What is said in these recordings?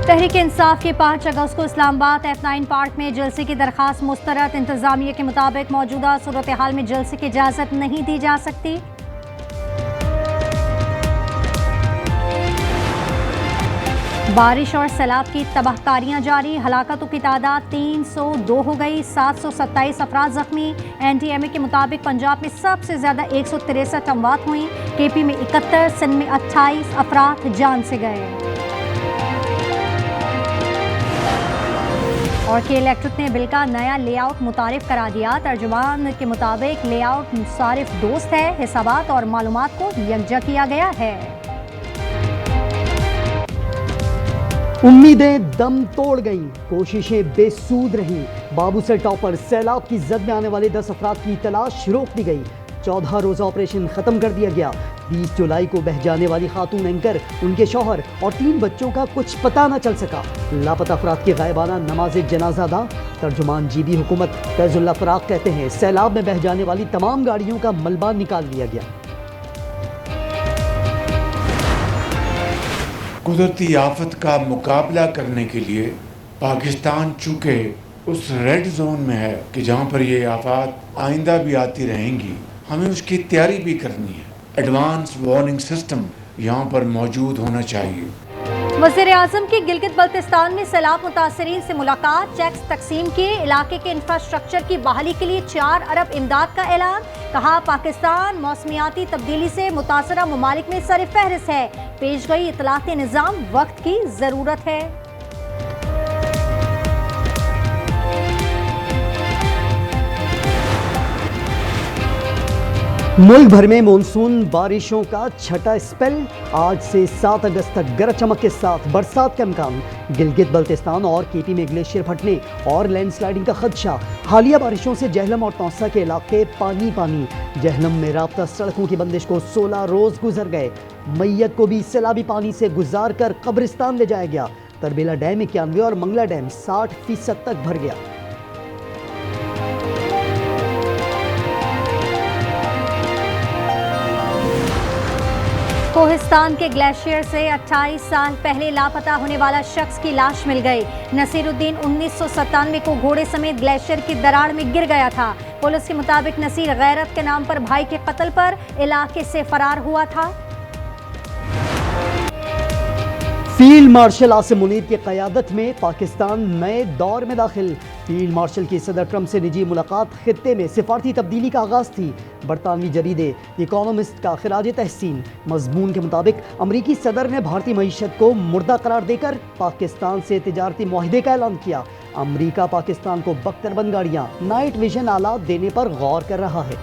तहरीक इंसाफ की 5 अगस्त को Islamabad F9 park में जलसे की दरखास्त मुस्तरद। इंतजामिया के मुताबिक मौजूदा सूरत हाल में जलसे की इजाज़त नहीं दी जा सकती। बारिश और सैलाब की तबाहकारियां जारी। हलाकतों की तादाद 302 हो गई, 727 अफराद जख्मी। NTMA के मुताबिक पंजाब में सबसे ज्यादा 163 अमवात हुई। KP में 71, सिंध में 28 अफराद जान से गए। और के इलेक्ट्रिक ने बिल का नया लेआउट मुतारिफ करा दिया। तर्जुमान के मुताबिक लेआउट मुसारिफ दोस्त है, हिसाबात और मालूमात को यकजा किया गया है। उम्मीदें दम तोड़ गईं, कोशिशें बेसूद रहीं। बाबूसर टॉपर सैलाब की जद में आने वाले 10 अफराद की तलाश रोक दी गई। 14 रोजा ऑपरेशन खत्म कर दिया गया। 20 जुलाई को बह जाने वाली खातून एंकर, उनके शौहर और 3 बच्चों का कुछ पता न चल सका। लापता अफराद की गायबाना नमाज जनाजा अदा। तर्जुमान जीबी हुकूमत फैजुल्लाह फराग कहते हैं सैलाब में बह जाने वाली तमाम गाड़ियों का मलबा निकाल लिया गया। कुदरती आफत का मुकाबला करने के लिए पाकिस्तान चूँकि उस रेड जोन में है कि जहाँ पर ये आफत आइंदा भी आती रहेंगी, हमें उसकी तैयारी भी करनी है। एडवांस वार्निंग सिस्टम यहाँ पर मौजूद होना चाहिए। वज़ीर आज़म की गिलगित बल्तिस्तान में सैलाब मुतासरीन से मुलाकात। चेक्स तकसीम के इलाके के इंफ्रास्ट्रक्चर की बहाली के लिए 4 अरब इमदाद का ऐलान। कहा पाकिस्तान मौसमियाती तब्दीली से मुतासरा ममालिक में सर फहरिस्त है। पेश गई इतलाती निज़ाम वक्त की ज़रूरत है। मुल्क भर में मानसून बारिशों का छठा स्पेल। आज से 7 अगस्त तक गरज चमक के साथ बरसात का इम्कान। गिलगित बल्तिस्तान और KP में ग्लेशियर फटने और लैंडस्लाइडिंग का खदशा। हालिया बारिशों से जहलम और तौसा के इलाके पानी पानी। जहलम में राब्ता सड़कों की बंदिश को 16 रोज गुजर गए। मैयत को भी सैलाबी पानी से गुजार कर कब्रिस्तान ले जाया गया। तरबेला डैम 91 और मंगला डैम 60% तक भर गया। कोहिस्तान के ग्लेशियर से 28 साल पहले लापता होने वाला शख्स की लाश मिल गई। नसीरुद्दीन 1997 को घोड़े समेत ग्लेशियर की दरार में गिर गया था। पुलिस के मुताबिक नसीर गैरत के नाम पर भाई के कत्ल पर इलाके से फरार हुआ था। फील्ड मार्शल आसिम मुनीर की क़यादत में पाकिस्तान नए दौर में दाखिल। फील्ड मार्शल की सदर ट्रंप से निजी मुलाकात खित्ते में सिफारती तब्दीली का आगाज़ थी। बरतानवी जरीदे इकोनॉमिस्ट का खिराज तहसीन। मजमून के मुताबिक अमरीकी सदर ने भारतीय मईशत को मुर्दा करार देकर पाकिस्तान से तिजारती मुआहदे का ऐलान किया। अमरीका पाकिस्तान को बख्तरबंद गाड़ियाँ, नाइट विजन आलात देने पर गौर कर रहा है।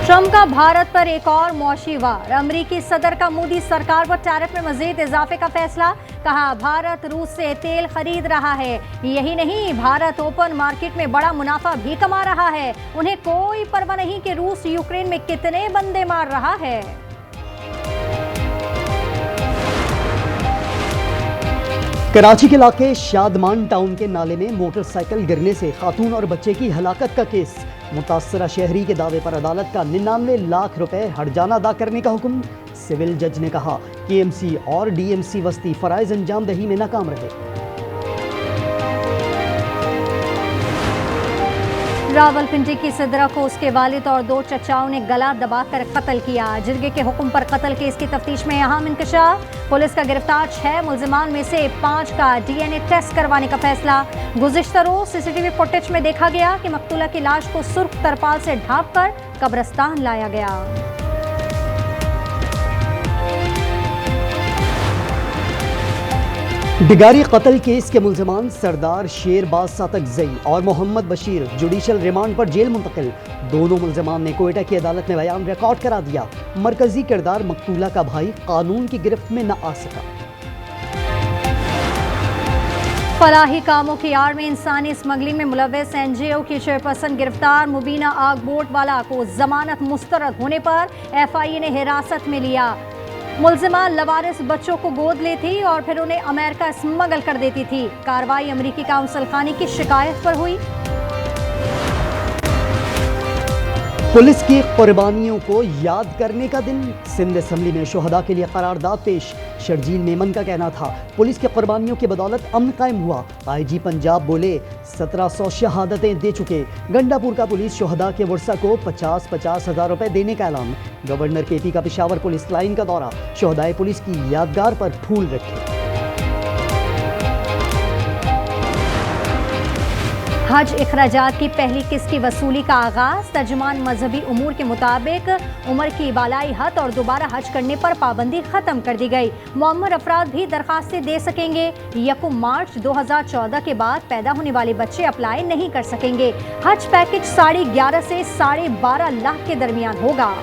ट्रंप का भारत पर एक और मौशी वार। अमरीकी सदर का मोदी सरकार पर टैरिफ में मजीद इजाफे का फैसला। कहा भारत रूस से तेल खरीद रहा है। यही नहीं, भारत ओपन मार्केट में बड़ा मुनाफा भी कमा रहा है। उन्हें कोई परवाह नहीं कि रूस यूक्रेन में कितने बंदे मार रहा है। कराची के इलाके शादमान टाउन के नाले में मोटरसाइकिल गिरने से खातून और बच्चे की हलाकत का केस। मुतासरा शहरी के दावे पर अदालत का 99 लाख रुपए हर्जाना अदा करने का हुक्म। सिविल जज ने कहा KMC और DMC वस्ती फराइज अंजाम दही में नाकाम रहे। रावलपिंडी की सिदरा को उसके वालिद और 2 चचाओं ने गला दबाकर कत्ल किया। जिरगे के हुक्म पर कत्ल केस की तफ्तीश में अहम इंकशाफ। पुलिस का गिरफ्तार 6 मुल्जिमान में से 5 का DNA टेस्ट करवाने का फैसला। गुज़िश्ता रोज CCTV फुटेज में देखा गया कि मकतूला की लाश को सुर्ख तरपाल से ढांप कर कब्रिस्तान लाया गया। डिगारी कत्ल केस के मुल्जिमान सरदार शेरबाज सातकजई और मोहम्मद बशीर जुडिशल रिमांड पर जेल मुंतकिल। दोनों मुल्जिमान ने कोयटा की अदालत में बयान रिकॉर्ड करा दिया। मरकजी किरदार मकतूला का भाई कानून की गिरफ्त में न आ सका। फलाही कामों की आड़ में इंसानी स्मगलिंग में मुलव्वस NGO की चेयरपर्सन गिरफ्तार। मुबीना आग बोट वाला को जमानत मुस्तरद होने पर FIA ने हिरासत में लिया। मुल्जिमा लवारिस बच्चों को गोद लेती और फिर उन्हें अमेरिका स्मगल कर देती थी। कार्रवाई अमरीकी काउंसिल खाने की शिकायत पर हुई। पुलिस की कुर्बानियों को याद करने का दिन, सिंध असम्बली में शोहदा के लिए करारदाद पेश। शर्जील मेमन का कहना था पुलिस की कुर्बानियों की बदौलत अमन कायम हुआ। आईजी पंजाब बोले 1700 शहादतें दे चुके। गंडापुर का पुलिस शोहदा के वर्सा को 50-50 हज़ार रुपए देने का ऐलान। गवर्नर केपी का पेशावर पुलिस लाइन का दौरा, शोहदाए पुलिस की यादगार पर फूल रखे। हज इखराजात की पहली किस्त की वसूली का आगाज। तर्जुमान मजहबी उमूर के मुताबिक उम्र की बालाई हद और दोबारा हज करने पर पाबंदी खत्म कर दी गई। मुअम्मर अफराद भी दरखास्तें दे सकेंगे। 1 मार्च 2014 के बाद पैदा होने वाले बच्चे अप्लाई नहीं कर सकेंगे। हज पैकेज 11.5 से 12.5 लाख के दरमियान होगा।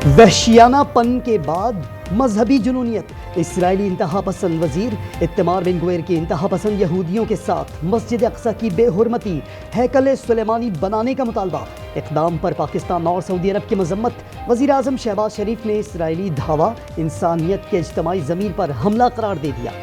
वहशियानापन के बाद मजहबी जुनूनियत। इसराइली इंतहा पसंद वजीर इत्तमार बिन गुवेर के इंतहा पसंद यहूदियों के साथ मस्जिद अक्सा की बेहुरमती, हैकल सुलेमानी बनाने का मुतालबा। इक़दाम पर पाकिस्तान और सऊदी अरब की मजम्मत। वज़ीर आज़म शहबाज शरीफ ने इसराइली धावा इंसानियत के इज्तमाई ज़मीर पर हमला करार दे दिया।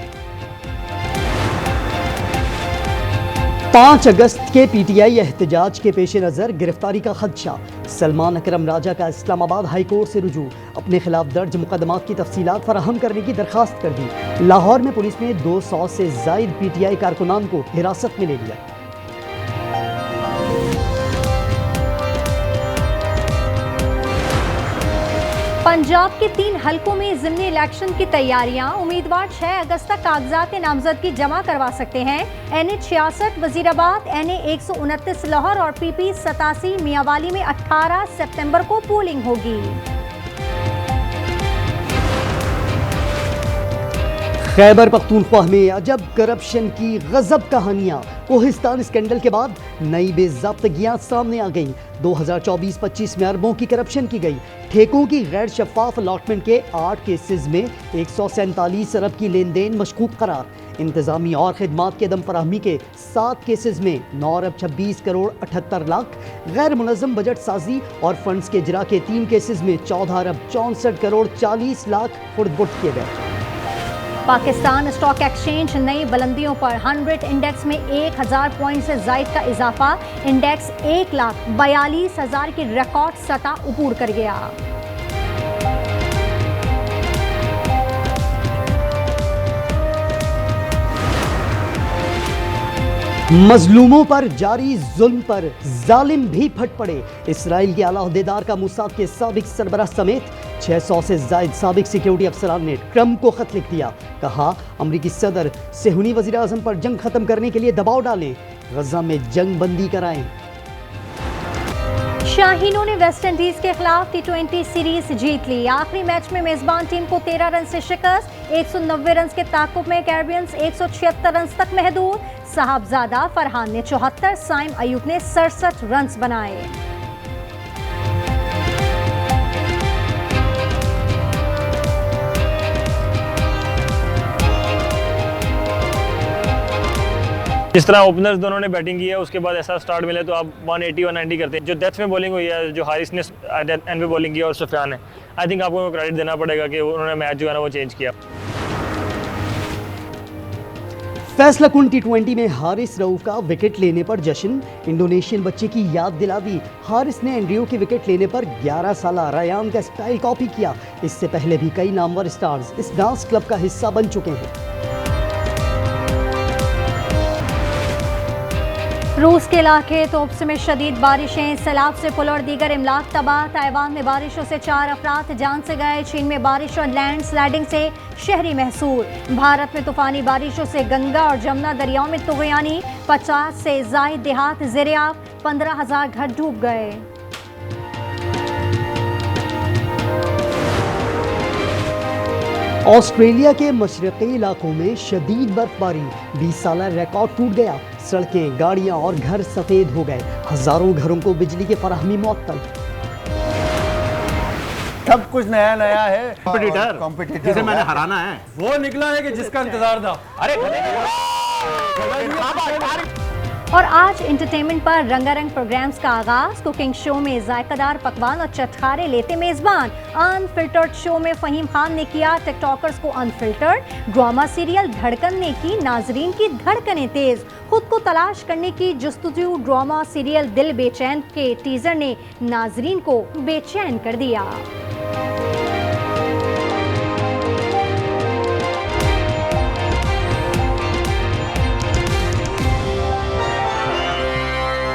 5 अगस्त के पीटीआई एहतजाज के पेश नज़र गिरफ्तारी का खदशा। सलमान अकरम राजा का इस्लामाबाद हाई कोर्ट से रुजू, अपने खिलाफ दर्ज मुकदमात की तफसीलात फराहम करने की दरखास्त कर दी। लाहौर में पुलिस ने 200 से जायद पीटीआई कारकुनान को हिरासत में ले लिया। पंजाब के 3 हलकों में ज़िमनी इलेक्शन की तैयारियां। उम्मीदवार 6 अगस्त तक कागजात नामजदगी जमा करवा सकते हैं। NH 66 वजीराबाद, NA 129 लाहौर और PP 87 मियांवाली में 18 सितंबर को पोलिंग होगी। खैबर पख्तूनख्वा में अजब करप्शन की गजब कहानियां। कोहिस्तान स्कैंडल के बाद नई बेज़ाब्तगियां सामने आ गईं। 2024-25 में अरबों की करप्शन की गई। ठेकों की गैर शफाफ अलॉटमेंट के 8 केसेस में 147 अरब की लेन देन मशकूक करार। इंतजामी और खिदमात के दम फराहमी के 7 केसेस में 9 अरब 26 करोड़ 78 लाख। गैर मुनज़्ज़म बजट साजी और फंड्स के इजरा के 3 केसेस में 14 अरब 64 करोड़ 40 लाख खुर्द-बुर्द किए गए। पाकिस्तान स्टॉक एक्सचेंज नई बुलंदियों पर। 100 इंडेक्स में 1000 पॉइंट से जायद का इजाफा। इंडेक्स 1,42,000 की रिकॉर्ड सतह उपूर कर गया। मजलूमों पर जारी जुल्म पर जालिम भी फट पड़े। इसराइल के आला ओहदेदार का मूसाद के साबिक सरबराह समेत 600 से जायद साबिक सिक्योरिटी अफसरान ने ट्रंप को खत लिख दिया। कहा अमरीकी सदर सेहूनी वज़ीर आज़म पर जंग खत्म करने के लिए दबाव डालें, गजा में जंग बंदी कराएं। शाहीनों ने वेस्ट इंडीज के खिलाफ T20 सीरीज जीत ली। आखिरी मैच में मेजबान टीम को 13 रन से शिकस्त। 190 रन के ताकुब में कैरिबियंस 176 रन तक महदूद। साहबजादा फरहान ने 74, साइम अयूब ने 67 रन बनाए। जिस तरह ओपनर्स दोनों ने बैटिंग की है, उसके बाद ऐसा स्टार्ट मिले तो आप 180-190 करते हैं। जो डेथ में बॉलिंग हुई है, जो हारिस ने एंड में बॉलिंग की और सुफियान ने, आई थिंक आपको क्रेडिट देना पड़ेगा कि उन्होंने मैच जो है ना वो चेंज किया। फैसला कुन T20 में हारिस रऊफ का विकेट लेने पर जश्न। इंडोनेशियन बच्चे की याद दिला दी। हारिस ने एंड्रयू के विकेट लेने पर 11 साला रायान का स्टाइल कॉपी किया। इससे पहले भी कई नामवर स्टार्स इस डांस क्लब का हिस्सा बन चुके हैं। रूस के इलाके तोप्स में शदीद बारिशें, सैलाब से पुल और दीगर इमलाक तबाह। ताइवान में बारिशों से 4 अफराद जान से गए। चीन में बारिश और लैंड स्लाइडिंग से शहरी महसूर। भारत में तूफानी बारिशों से गंगा और जमुना दरियाओं में तुगयानी। 50 से जायद देहात ज़ेर-ए-आब, 15,000 घर डूब गए। ऑस्ट्रेलिया के मशरक़ी इलाकों में शदीद बर्फबारी। 20 साल रिकॉर्ड टूट गया। सड़कें, गाड़ियां और घर सफेद हो गए। हजारों घरों को बिजली की फराहमी मुअत्तल। सब कुछ नया नया है। कॉम्पिटिटर जिसे मैंने हराना है वो निकला है कि जिसका इंतजार था। अरे और आज एंटरटेनमेंट पर रंगारंग प्रोग्राम्स का आगाज। कुकिंग शो में जायकादार पकवान और चटखारे लेते मेजबान। अनफिल्टर्ड शो में फहीम खान ने किया टिकटॉकर्स को अनफिल्टर्ड। ड्रामा सीरियल धड़कन ने की नाजरीन की धड़कनें तेज। खुद को तलाश करने की जुस्तजू। ड्रामा सीरियल दिल बेचैन के टीजर ने नाजरीन को बेचैन कर दिया।